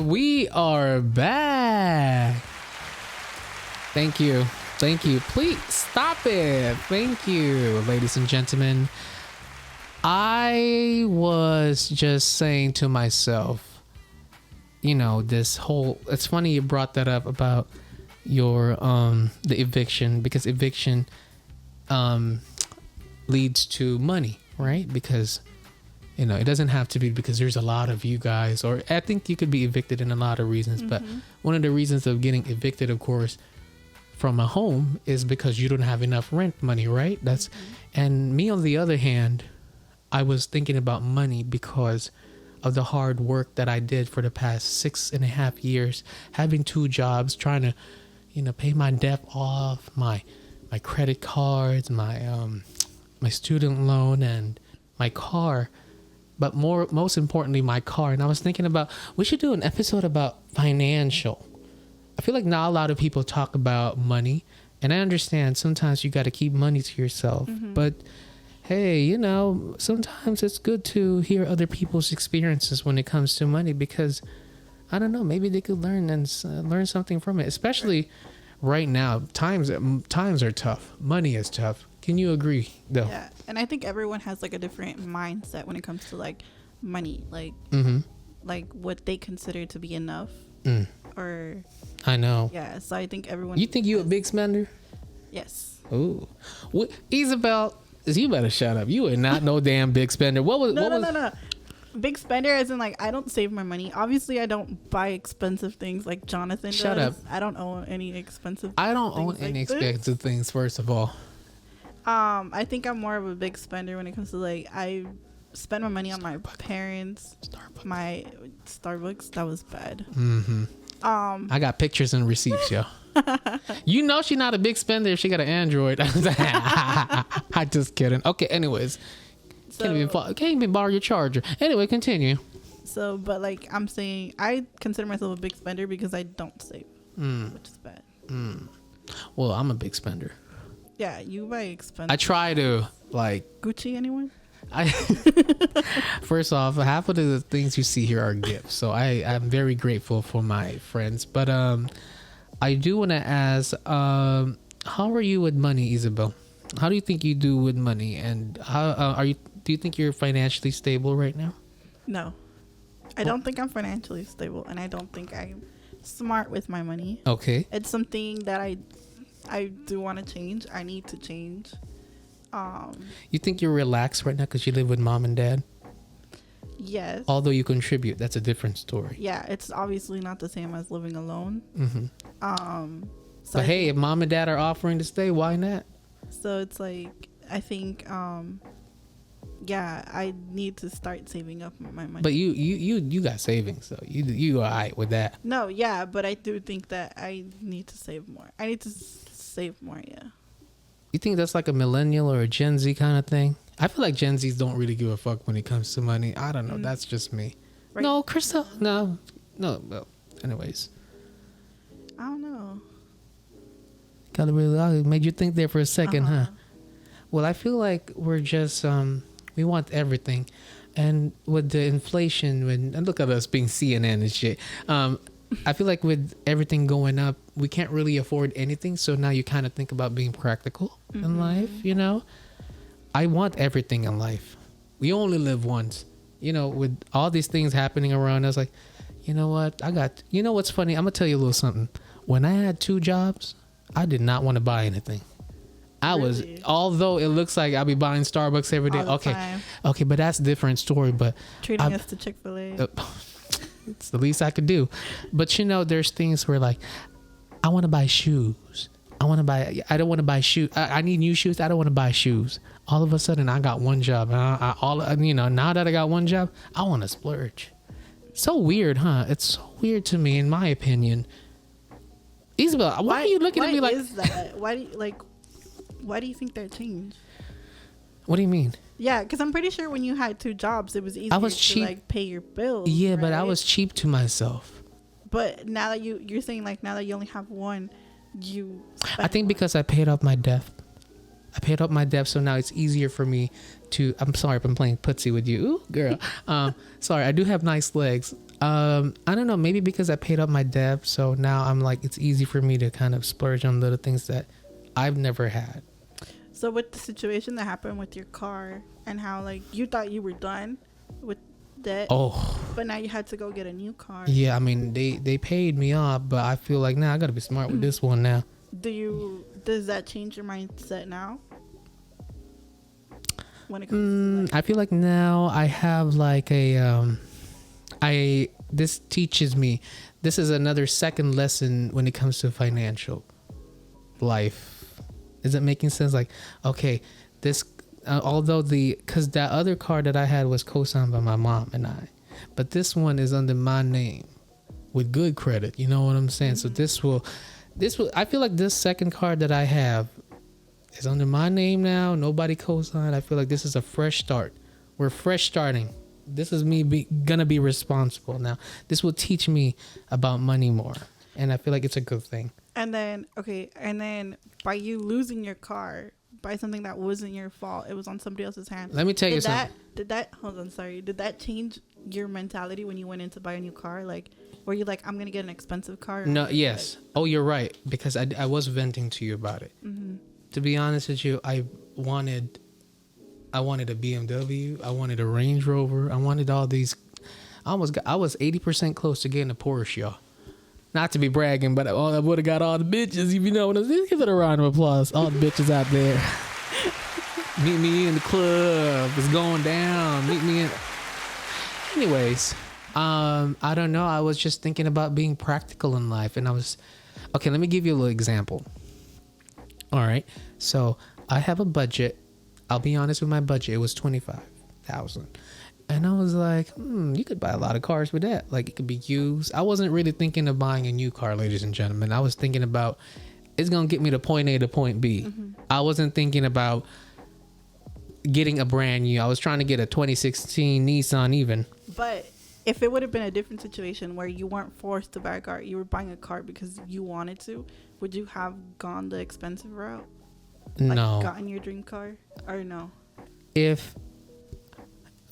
And we are back. Thank you. Please stop it. Thank you, ladies and gentlemen. I was just saying to myself, this whole, it's funny you brought that up about your the eviction, because eviction leads to money, right? Because it doesn't have to be because there's a lot of you guys, or I think you could be evicted in a lot of reasons, but one of the reasons of getting evicted, of course, from a home is because you don't have enough rent money, right? That's and me on the other hand, I was thinking about money because of the hard work that I did for the past 6.5 years, having 2 jobs, trying to pay my debt off, my credit cards, my student loan, and my car. But most importantly, my car. And I was thinking about, we should do an episode about financial. I feel like not a lot of people talk about money, and I understand sometimes you got to keep money to yourself, but hey, sometimes it's good to hear other people's experiences when it comes to money, because I don't know, maybe they could learn something from it, especially right now. Times are tough. Money is tough. Can you agree though? Yeah, and I think everyone has like a different mindset when it comes to like money, like like what they consider to be enough. Or I know. Yeah, so I think everyone. You think you a big spender? Yes. Ooh, Isabel, you better shut up. You are not no damn big spender. No. Big spender as in like I don't save my money. Obviously, I don't buy expensive things like Jonathan Shut does. up. I don't own any expensive. I don't own any expensive things. First of all, I think I'm more of a big spender when it comes to like I spend my money on my parents. My Starbucks, that was bad. I got pictures and receipts, yo. She's not a big spender if she got an Android. I'm just kidding. Okay, anyways. Can't even borrow your charger. Anyway, continue. So, but like I'm saying, I consider myself a big spender because I don't save, which is bad. Well, I'm a big spender. Yeah, you buy expensive. I try to, like... Gucci, anyone? First off, half of the things you see here are gifts, so I'm very grateful for my friends. But I do want to ask, how are you with money, Isabel? How do you think you do with money, and how do you think you're financially stable right now? No, I don't think I'm financially stable, and I don't think I'm smart with my money. Okay, it's something that I do want to change. I need to change. You think you're relaxed right now because you live with mom and dad? Yes. Although you contribute, that's a different story. Yeah, it's obviously not the same as living alone. So but hey, if mom and dad are offering to stay, why not? So it's like, I think, I need to start saving up my money. But you got savings, so you all right with that? No, yeah, but I do think that I need to save more. I need to save more, yeah. You think that's like a millennial or a Gen Z kind of thing? I feel like Gen Zs don't really give a fuck when it comes to money. I don't know. That's just me. Right. No, Crystal. No. Well, anyways. I don't know. Gotta really made you think there for a second, huh? Well, I feel like we're just we want everything, and with the inflation, and look at us being CNN and shit. I feel like with everything going up, we can't really afford anything. So now you kind of think about being practical in life, I want everything in life. We only live once. With all these things happening around us, like, you know what? What's funny? I'm going to tell you a little something. When I had 2 jobs, I did not want to buy anything. Although it looks like I'll be buying Starbucks every day. Okay, but that's a different story. But treating us to Chick-fil-A. It's the least I could do. But there's things where like, I want to buy shoes. I don't want to buy shoes. I need new shoes. I don't want to buy shoes. All of a sudden I got one job. And now that I got one job, I want to splurge. So weird, huh? It's so weird to me, in my opinion. Isabel, why are you looking at me like... Why is that? Why do you think that changed? What do you mean? Yeah, because I'm pretty sure when you had 2 jobs, it was easier to like pay your bills. Yeah, right? But I was cheap to myself. But now that you're saying like now that you only have one, I think because I paid off my debt. So now it's easier for me to... I'm sorry if I'm playing putsy with you. Ooh, girl. Sorry, I do have nice legs. I don't know. Maybe because I paid up my debt, so now I'm like, it's easy for me to kind of splurge on little things that I've never had. So with the situation that happened with your car and how like you thought you were done with debt, but now you had to go get a new car. Yeah, I mean they paid me off, but I feel like now I gotta be smart with this one now. Does that change your mindset now? When it comes to I feel like now I have like this teaches me, this is another second lesson when it comes to financial life. Is it making sense? Like, okay, this, although because that other car that I had was co-signed by my mom and I, but this one is under my name with good credit. You know what I'm saying? So this will, I feel like this second car that I have is under my name now. Nobody co-signed. I feel like this is a fresh start. We're fresh starting. This is me gonna be responsible now. This will teach me about money more. And I feel like it's a good thing. And then by you losing your car by something that wasn't your fault, it was on somebody else's hand. Let me tell you something. Did that change your mentality when you went in to buy a new car? Like, were you like, I'm gonna get an expensive car? No, yes. Oh, you're right. Because I was venting to you about it. Mm-hmm. To be honest with you, I wanted a BMW. I wanted a Range Rover. I wanted all these. I was 80% close to getting a Porsche, y'all. Not to be bragging, but I would have got all the bitches, if you know what I'm saying. Give it a round of applause. All the bitches out there. Meet me in the club. It's going down. Meet me in. Anyways, I don't know. I was just thinking about being practical in life. And okay, let me give you a little example. All right. So I have a budget. I'll be honest with my budget. It was $25,000. And I was like, you could buy a lot of cars with that. Like, it could be used. I wasn't really thinking of buying a new car, ladies and gentlemen. I was thinking about, it's going to get me to point A to point B. Mm-hmm. I wasn't thinking about getting a brand new. I was trying to get a 2016 Nissan even. But if it would have been a different situation where you weren't forced to buy a car, you were buying a car because you wanted to, would you have gone the expensive route? Like, no. Gotten your dream car? Or no?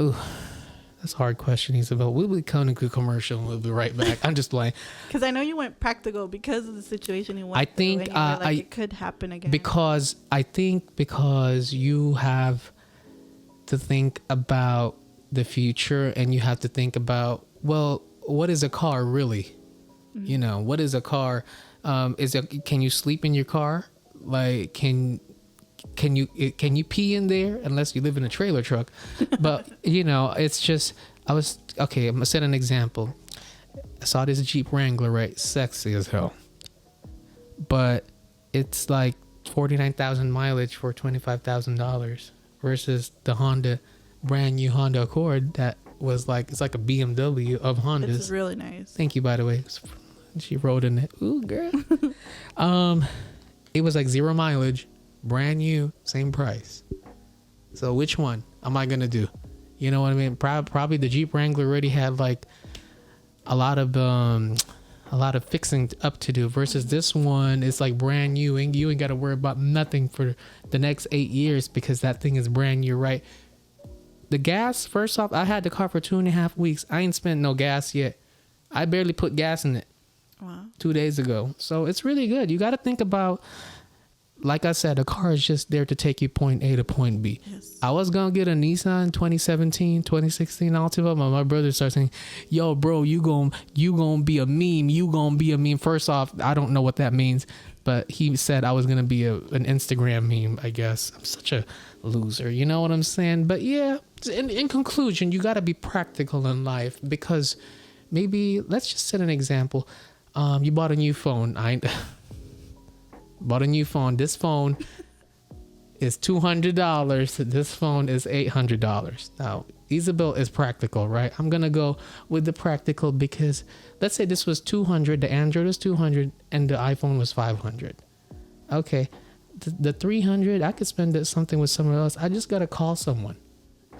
That's a hard question, Isabel. We'll be coming to commercial and we'll be right back. I'm just playing. Because I know you went practical because of the situation you went through. And you were like, it could happen again. Because you have to think about the future and you have to think about, well, what is a car really? Mm-hmm. You know, what is a car? Can you sleep in your car? Like, can you pee in there unless you live in a trailer truck? But you know, it's just, I'm gonna set an example. I saw this Jeep Wrangler, right? Sexy as hell, but it's like 49,000 mileage for $25,000 versus the brand new Honda Accord that was like, it's like a BMW of Hondas. It's really nice. Thank you, by the way. She rode in it. Ooh, girl. It was like 0 mileage. Brand new, same price. So which one am I gonna do? You know what I mean? Probably the Jeep Wrangler already had like a lot of fixing up to do versus this one is like brand new and you ain't got to worry about nothing for the next 8 years because that thing is brand new, right? The gas, first off, I had the car for 2.5 weeks. I ain't spent no gas yet. I barely put gas in it. Wow. 2 days ago. So it's really good. You got to think about, like I said, a car is just there to take you point A to point B. Yes. I was going to get a Nissan 2017, 2016 Altima, but my brother started saying, yo, bro, you gonna be a meme. You going to be a meme. First off, I don't know what that means, but he said I was going to be an Instagram meme, I guess. I'm such a loser. You know what I'm saying? But yeah, in conclusion, you got to be practical in life because maybe, let's just set an example. You bought a new phone. Bought a new phone. This phone is $200. This phone is $800. Now, Isabel is practical, right? I'm going to go with the practical because let's say this was $200. The Android was $200 and the iPhone was $500. Okay. The $300, I could spend something with someone else. I just got to call someone.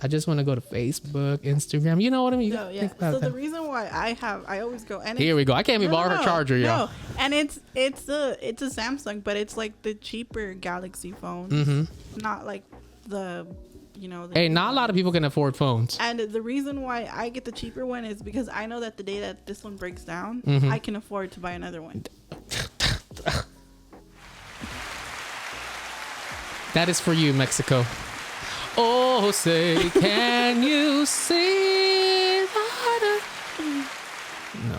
I just want to go to Facebook, Instagram. You know what I mean? No, yeah. So the reason why I always go. And here we go. I can't even borrow her charger, y'all. No, and it's a Samsung, but it's like the cheaper Galaxy phone, not like the Hey, not a lot of people can afford phones. And the reason why I get the cheaper one is because I know that the day that this one breaks down, I can afford to buy another one. That is for you, Mexico. Oh, say, can you see? No.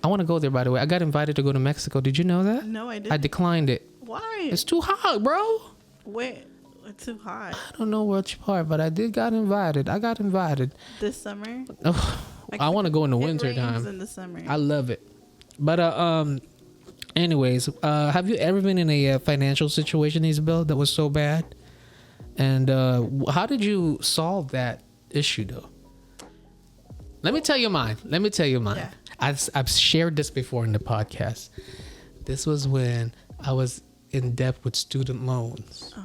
I want to go there, by the way. I got invited to go to Mexico. Did you know that? No, I didn't. I declined it. Why? It's too hot, bro. Wait, it's too hot. I don't know which part, but I got invited. I got invited. This summer? Oh, I want to go in the winter time. In the summer. I love it. But anyways, have you ever been in a financial situation, Isabel, that was so bad? And how did you solve that issue, though? Let me tell you mine. Yeah. I've shared this before in the podcast. This was when I was in debt with student loans. Oh.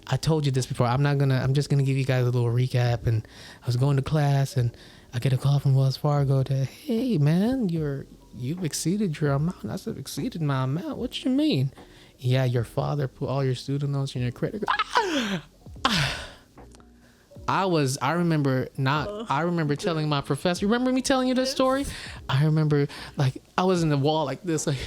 I told you this before. I'm just gonna give you guys a little recap. And I was going to class, and I get a call from Wells Fargo to, hey man, you've exceeded your amount. I said, exceeded my amount? What you mean? Yeah, your father put all your student loans in your credit card. I remember telling my professor, remember me telling you this story? I remember, like, I was in the wall like this, like,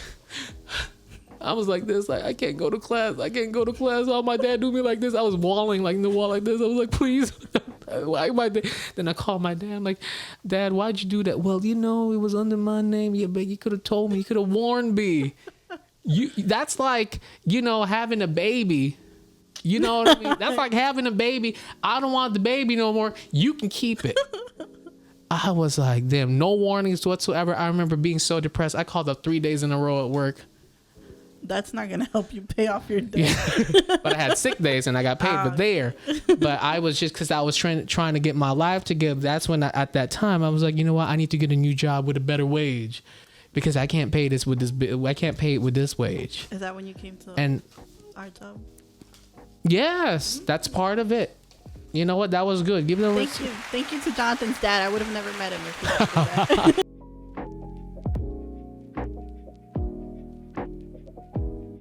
I was like this, like, I can't go to class. Oh, my dad do me like this. I was walling like in the wall like this. I was like, please. Why my dad? Then I called my dad. I'm like, Dad, why'd you do that? Well, it was under my name. Yeah, but you could have told me. You could have warned me. That's like, having a baby. You know what I mean? That's like having a baby. I don't want the baby no more. You can keep it. I was like, damn, no warnings whatsoever. I remember being so depressed. I called up 3 days in a row at work. That's not going to help you pay off your debt. Yeah. But I had sick days and I got paid. But I was just, because I was trying to get my life together. That's when at that time I was like, you know what? I need to get a new job with a better wage, because I can't pay this with this. I can't pay it with this wage. Is that when you came to our job? Yes, that's part of it. You know what? That was good. Give it a Thank you to Jonathan's dad. I would have never met him if he didn't do that.